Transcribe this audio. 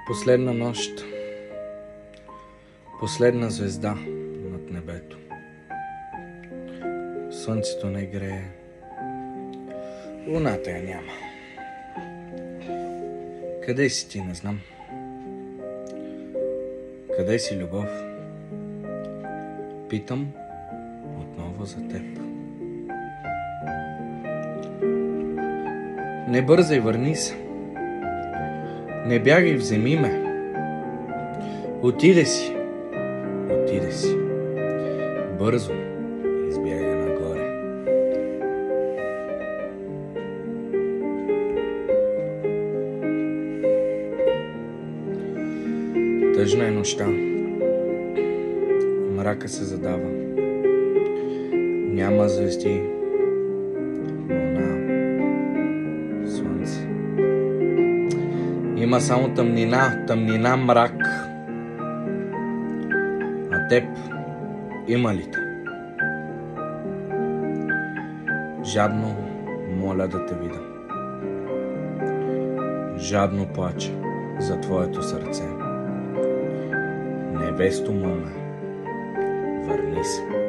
Последна нощ, последна звезда над небето. Слънцето не грее, луната я няма. Къде си ти, не знам. Къде си, любов? Питам отново за теб. Не бързай, върни се. Не бягай, вземи ме. Отиде си. Бързо избягай нагоре. Тъжна е нощта. Мрака се задава. Няма звезди, луна, слънце. Има само тъмнина, мрак. А теб има ли те? Жадно моля да те видя. Жадно плача за твоето сърце. Невесто моя, върни се.